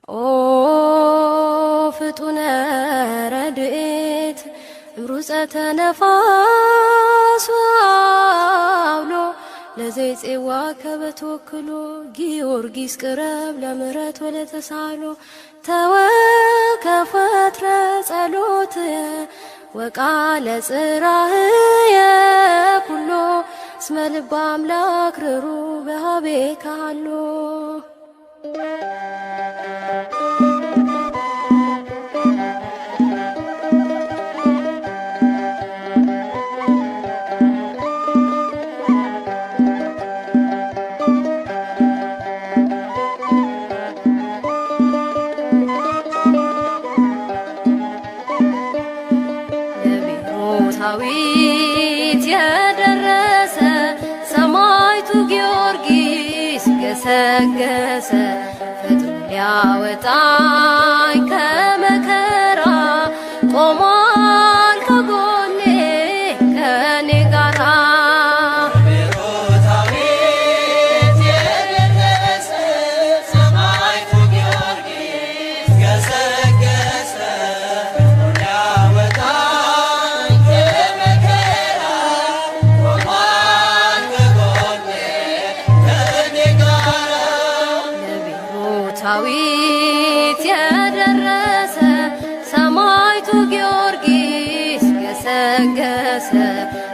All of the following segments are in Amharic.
ኦ ፍጡነ ረድኤት እምሩፀተ ነፋስ አውሎ ለዘይፄዋ ከበተወክሎ ጊዮርጊስ ቅረብ ለምህረት ወለተሳሎ ተወከፈትረ ጸሎትየ ወቃለ ጽራህየ ኩሎ እስመ ልበ አምላክ ርሩ በሃቤ ካሎ ዳዊት የደረሰ ሰማዕቱ ጊዮርጊስ ገሰገሰ ፈጥኖ ሊያወጣኝ ከመከራ ቆሟል ከጎኔ ከኔ ጋራ ዳዊት የደረሰ ሰማዕቱ ጊዮርጊስ ገሰገሰ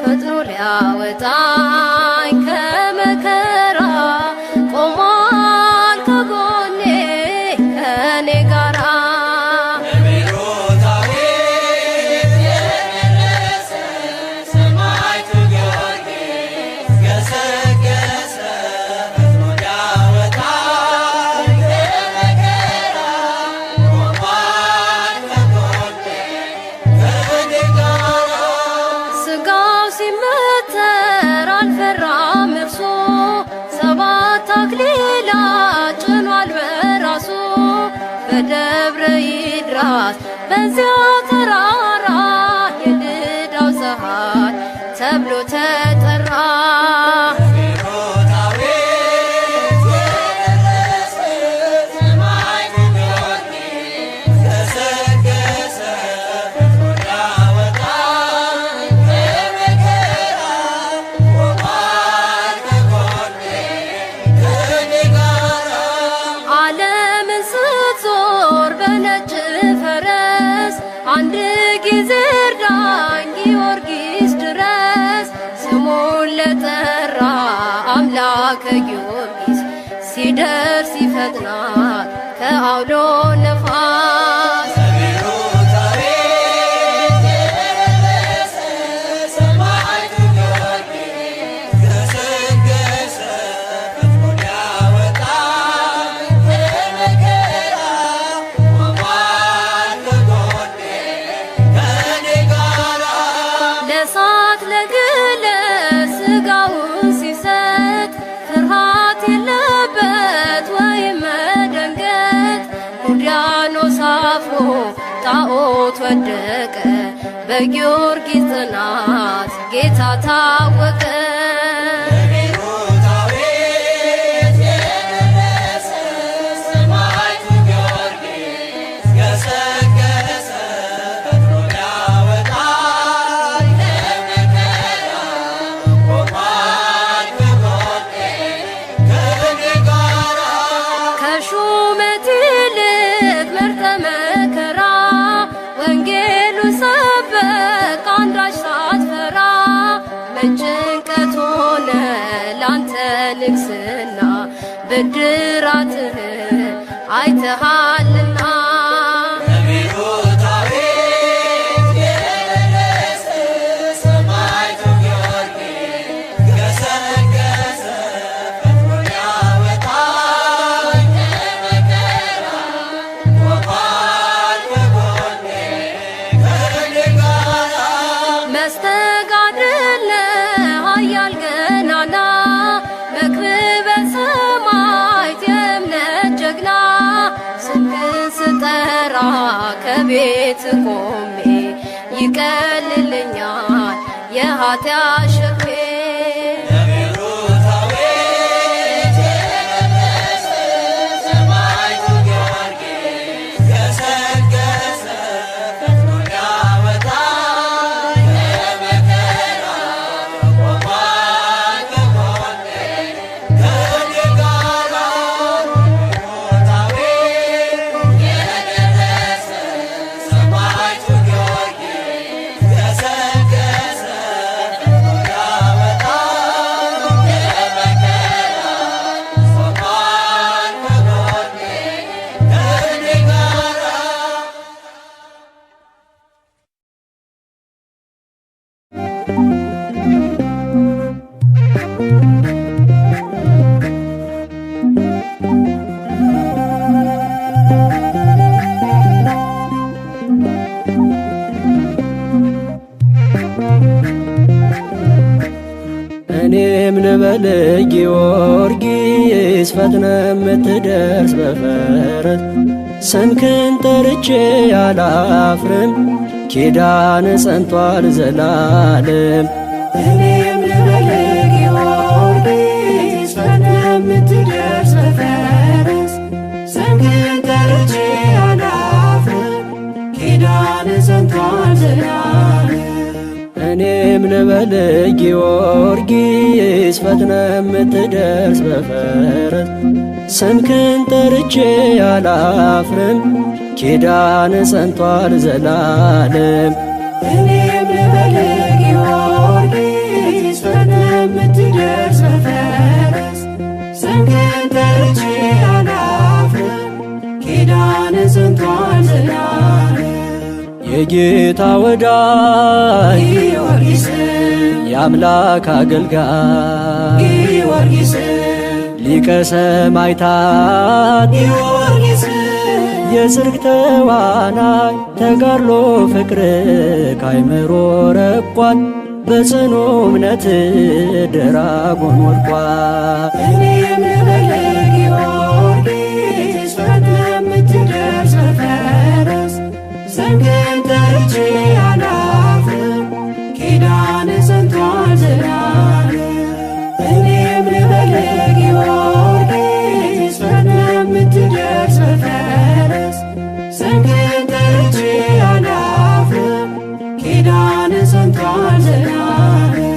ፈጥኖ ሊያወጣኝ ከመከራ ቆሟል ከጎኔ ከኔ ጋራ ሲመተር አልፈራም እርሱ ሰባት አክሊላት ጭኗል በራሱ በደብረ ይድራስ በዚያ ተራራ የልዳው ፀሐይ ተብሎ ተጠራ አንድ ጊዜ እርዳኝ ጊዮርጊስ ድረስ ስሙን ለጠራ አምላከ ጊዮርጊስ ሲደርስ ይፈጥናል ከአውሎ ነፋስ ለሳት ለግለ ስጋውን ሲሰጥ ፍርሃት የለበት ወይም መደንገጥ ሙዲያኖስ አፍሮ ጣዖት ወደቀ በጊዮርጊስ ጽናት ጌታ ታወቀ ከሹመት ይልቅ መርጠ መከራ ወንጌሉ ሰበክ አንዳች ሳትፈራ በጭንቀት ሆነ ላንተ ንግስና ብድራትህን አይተሃልና መስተጋድል ኃያል ገናና መክብበ ሰማዕት የእምነት ጀግና ስምህን ስጠራ ከቤት ቆሜ ይቀልልኛል የኃጢአት ሸክሜ ልበል ጊዮርጊስ ፈጥነ የምትደርስ በፈረስ ስምህን ጠርቼ አላፍርም ኪዳን ጸንቷል ዘላለም። እኔም ልበል ጊዮርጊስ ፈጥነ የምትደርስ በፈረስ ስምህን ጠርቼ አላፍርም ኪዳን ጸንቷል ዘላለም። እኔም ልበል ጊዮርጊስ ፈጥነ የምትደርስ በፈረስ ስምህን ጠርቼ አላፍርም ኪዳን ጸንቷል ዘላለም። እኔም ልበል ጊዮርጊስ ፈጥነ የምትደርስ በፈረስ ስምህን ጠርቼ አላፍርም ኪዳን ጸንቷል ዘላለም። የጌታ ወዳጅ ጊዮርጊስ የአምላክ አገልጋይ ጊዮርጊስ ሊቀ ሰማዕታት ጊዮርጊስ የጽድቅ ተዋናይ ተጋድሎ ፍቅር ካይምሮ ረቋል በጽኑ እምነት ደራጎን ወድቋል። እኔም ልበል ጊዮርጊስ ፈጥነ የምትደርስ በፈረስ ስምህን ጠርቼ አላፍርም ኪዳን ጸንቷል ዘላለም። እኔም ልበል ጊዮርጊስ ፈጥነ የምትደርስ በፈረስ ስምህን ጠርቼ አላፍርም ኪዳን ጸንቷል ዘላለም።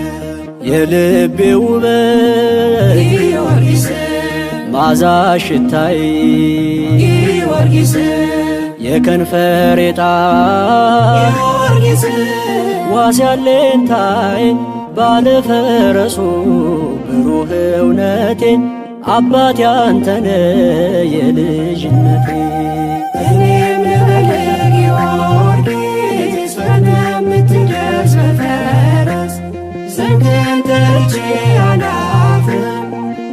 የልቤ ውበት ጊዮርጊስ ማዛ ሽታይ ጊዮርጊስ የከንፈሬ ጣዕም ጊዮርጊስ ዋስ ያለኝታዬ ባለፈረሱ ብሩህ እውነቴ አባቴ አንተነ የልጅነቴ። እኔም ልበል ጊዮርጊስ ፈጥነ የምትደርስ በፈረስ ስምህን ጠርቼ አላፍርም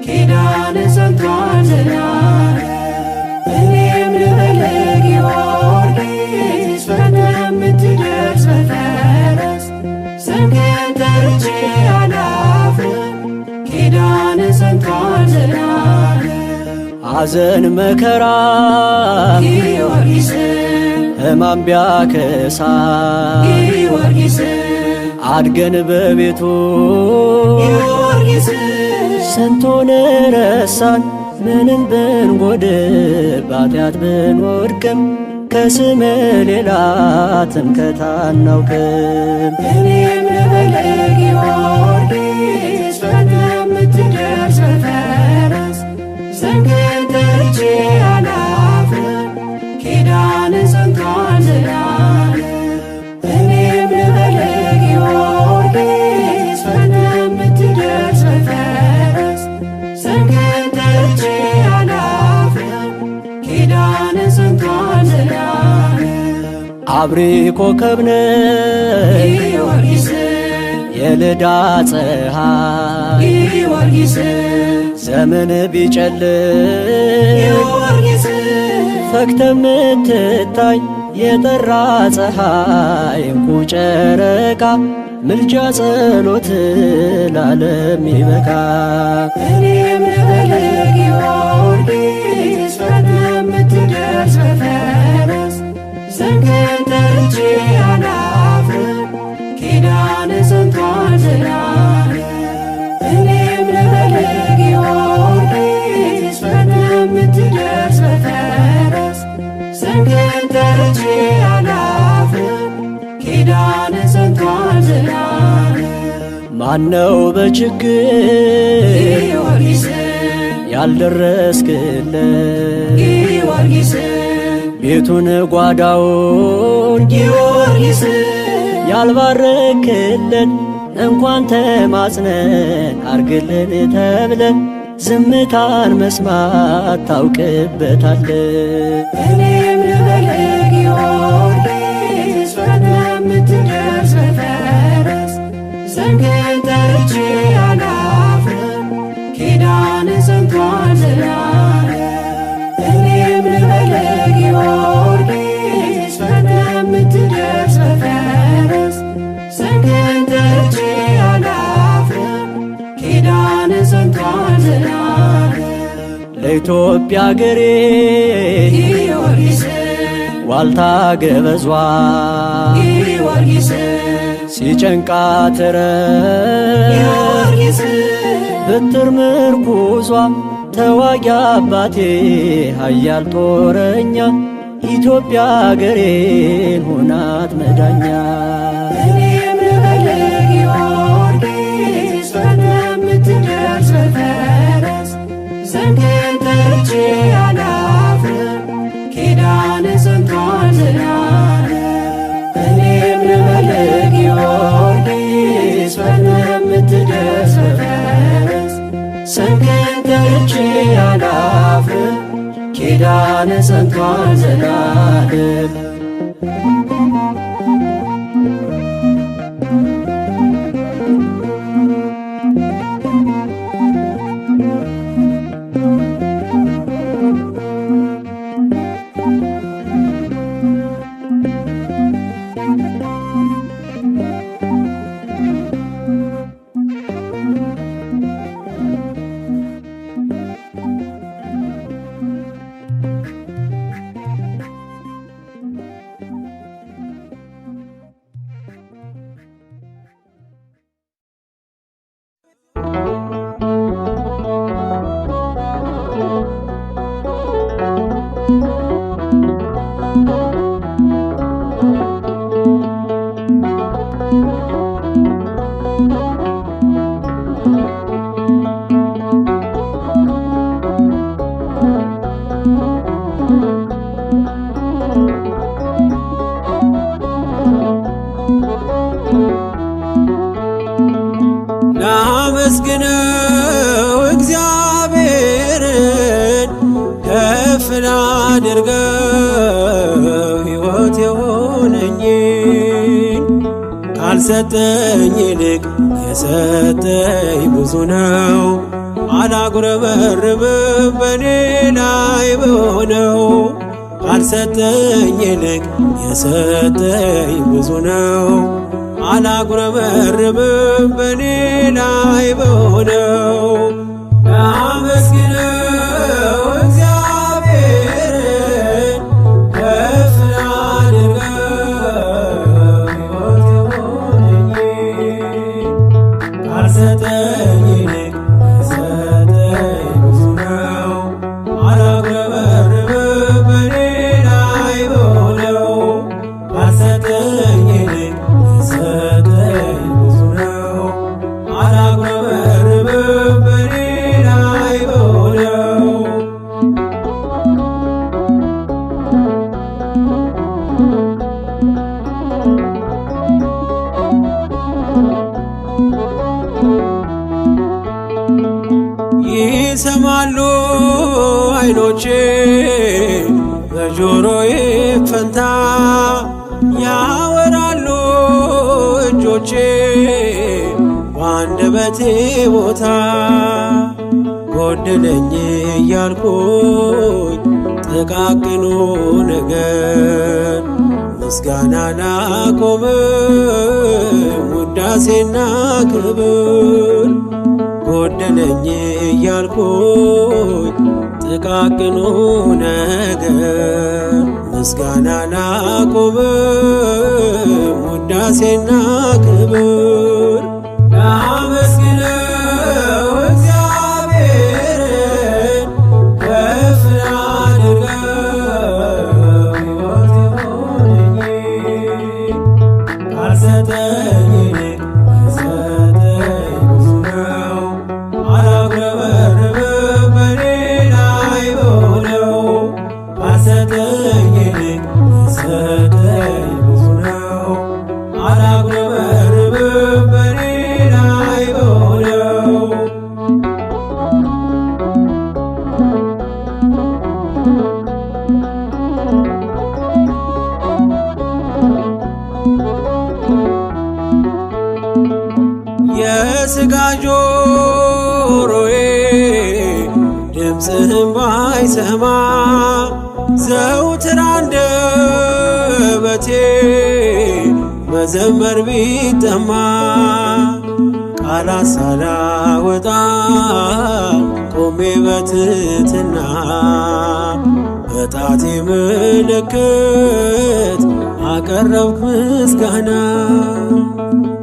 ኪዳን ጸንቷል ዘላለም። እኔም ልበል ጊዮርጊስ ፈጥነ የምትደርስ በፈረስ ስምህን ጠርቼ አላፍርም ኪዳን ጸንቷል ዘላለም። ሐዘን መከራ ጊዮርጊስ ሕማም ቢያከሳ ጊዮርጊስ አድገን በቤቱ ጊዮርጊስ ስንቱን ረሳን ምንም ብንጎድል በኃጢአት ብንወድቅም ከስም ሌላ ትምክህት አናውቅም። እኔም ልበል ጊዮርጊስ ፈጥነ የምትደርስ በፈረስ ስምህን ጠርቼ አላፍርም ኪዳን ጸንቷል ዘላለም። እኔም ልበል ጊዮርጊስ ፈጥነ የምትደርስ በፈረስ ስምህን ጠርቼ አላፍርም ኪዳን ጸንቷል ዘላለም። አብሪ ኮከብ ነህ ጊዮርጊስ የልዳ ፀሐይ ጊዮርጊስ ዘመን ቢጨልም ጊዮርጊስ ፈክተ ምትታይ የጠራ ፀሐይ እንቁ ጨረቃ ምልጃ ጸሎት ለዓለም ይበቃ። እኔም ልበል ጊዮርጊስ ፈጥነ የምትደርስ በፈረስ ስምህን ጠርቼ አላፍርም ኪዳን ጸንቷል ዘላለም። እኔም ልበል ጊዮርጊስ ፈጥነ የምትደርስ በፈረስ ስምህን ጠርቼ አላፍርም ኪዳን ጸንቷል ዘላለም። ማነው በችግር ጊዮርጊስ ያልደረስክለት ጊዮርጊስ ቤቱን ጓዳውን ጊዮርጊስ ያልባረክልን እንኳን ተማጽነን አርግልን ተብለን ዝምታን መስማት ታውቅበታለ። እኔም ልበል ጊዮርጊስ ፈጥነ የምትደርስ በፈረስ ስምህን ጠርቼ አላፍርም ኪዳን ጸንቷል ዘላለም። እኔም ልበል ጊዮርጊስ ፈጥነ የምትደርስ በፈረስ ስምህን ጠርቼ አላፍርም ኪዳን የኢትዮጵያ አገሬ ጊዮርጊስ ዋልታ ገበዟ ጊዮርጊስ ሲጨንቃት ጊዮርጊስ ብትር ምርኩዟ ተዋጊ አባቴ ኃያል ጦረኛ ኢትዮጵያ አገሬን ሆናት መዳኛ። እኔም ልበል ጊዮርጊስ በምትደርስ በፈረስ ዘንግን ጠርቼ አላፍርም ኪዳን ጸንቷል ዘላለም። እኔም ልበል ጊዮርጊስ በምትደርስ በፈረስ ዘንግን ጠርቼ አላፍርም ኪዳን ጸንቷል ዘላለም። ላመስግነው እግዚአብሔርን ከፍ ላድርገው ሕይወት የሆነኝን ካልሰጠኝ ይልቅ የሰጠኝ ብዙ ነው። አላጉረመርምም በኔ ላይ በሆነው ካልሰጠኝ ይልቅ የሰጠኝ ብዙ ነው። አላጉረመርምም በኔ ላይ በሆነው ላመስግነው እግዚአብሔርን ከፍ ላድርገው ሕይወት የሆነኝን ካልሰጠኝ ይልቅ የሰጠኝ ብዙ ነው። አላጉረመርምም በኔ ላይ በሆነው ካልሰጠኝ ይልቅ የሰጠኝ ብዙ ነው። አላጉረመርምም በኔ ላይ በሆነው ይሰማሉ ዓይኖቼ በጆሮዬ ፈንታ ያወራሉ እጆቼ በአንደበቴ ቦታ ጎደለኝ እያልኩኝ ጥቃቅኑ ነገር ምስጋና ላቆምም ውዳሴና ክብር ጎደለኝ እያልኩኝ ጥቃቅኑ ነገር ምስጋና ላቆምም ውዳሴና ክብር ላመስግነው እግዚአብሔርን ከፍ ላድርገው ሕይወት የሆነኝን ካልሰጠኝ ይልቅ የሰጠኝ ብዙ ነው። አላጉረመርምም በኔ ላይ በሆነው ካልሰጠኝ ይልቅ የሰጠኝ ብዙ ነው። አላጉረመርምም በኔ ላይ በሆነው የሥጋ ጆሮዬ ድምፅህን ባይሰማ ዘውትር አንደበቴ መዘመር ቢጠማ ቃላት ሳላወጣ ቆሜ በትሕትና በጣቴ ምልክት አቀረብኩ ምስጋና።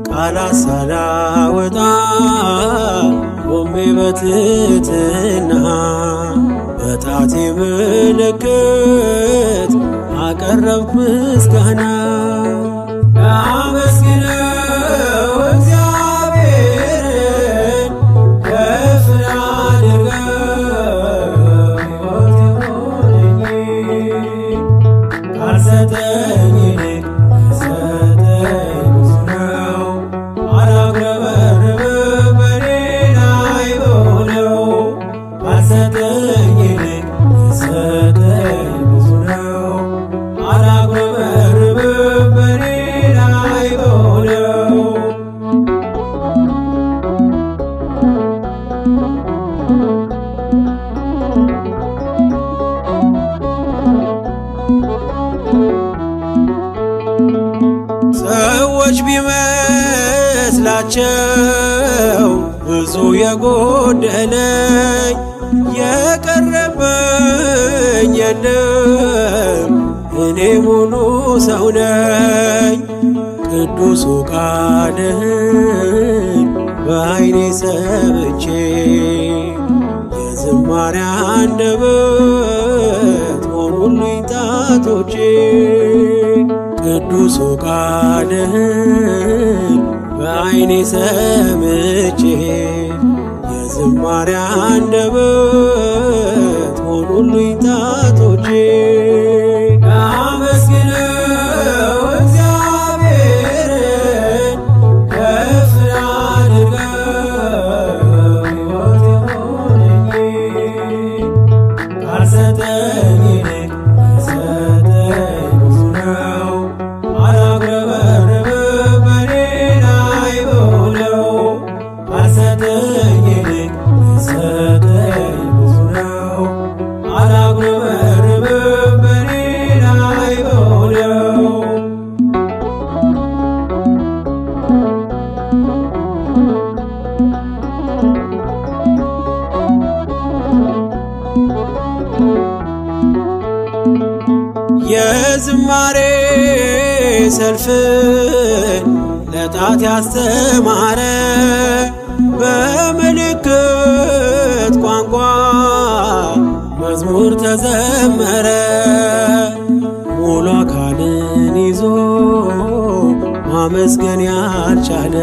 ቃላት ሳላወጣ ቆሜ በትሕትና በጣቴ ምልክት አቀረብኩ ምስጋና። ላመስግነው እግዚአብሔርን ከፍ ላድርገው ሕይወት የሆነኝ ካልሰጠኝ ይልቅ የሰጠኝ ብዙ ነው። አላጉረመርምም በኔ ላይ በሆነው ካልሰጠኝ ይልቅ የሰጠኝ ብዙ ነው። አላጉረመርምም በኔ ላይ በሆነው ሰዎች ቢመስላቸው ብዙ የጎደለኝ የቀረበኝ የለም እኔ ሙሉ ሰው ነኝ። ቅዱሱ ቃልህን በዓይኔ ሰምቼ የዝማሬ አንደበት ሆኑልኝ ጣቶቼ። ቅዱሱ ቃልህን በዓይኔ ሰምቼ የዝማሬ አንደበት ሆኑልኝ ጣቶቼ። ላመስግነው እግዚአብሔርን ከፍ ላድርገው ሕይወት የሆነኝ ካልሰጠኝ ይልቅ የሰጠኝ ብዙ ነው። አላጉረመርምም በኔ ላይ በሆነው ካልሰጠኝ ይልቅ የሰጠኝ ብዙ ነው። አላጉረመርምም በኔ ላይ በሆነው የዝማሬ ሰልፍን ለጣት ያስተማረ በምልክት ቋንቋ መዝሙር ተዘመረ። ሙሉ አካልን ይዞ ማመስገን ያልቻለ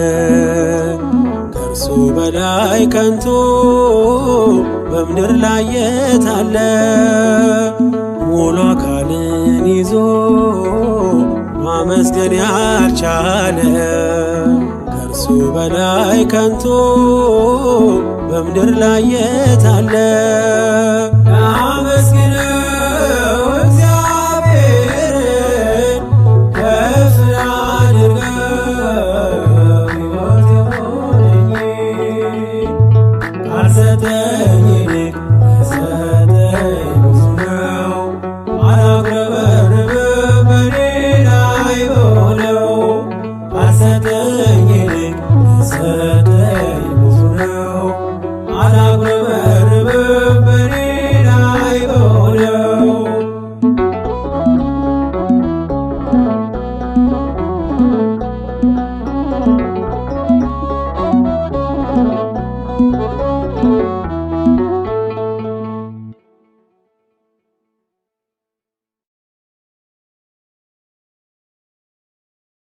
ከእርሱ በላይ ከንቱ በምድር ላይ የት አለ? ሙሉ አካልን ይዞ ማመስገን ያልቻለ ከእርሱ በላይ ከንቱ በምድር ላይ የት አለ? ላመስግነው እግዚአብሔርን ከፍ ላድርገው ሕይወት የሆነኝ ካልሰጠኝ ይልቅ የሰጠኝ ብዙ ነው። አላጉረመርምም በኔ ላይ በሆነው ካልሰጠኝ ይልቅ የሰጠኝ ብዙ ነው።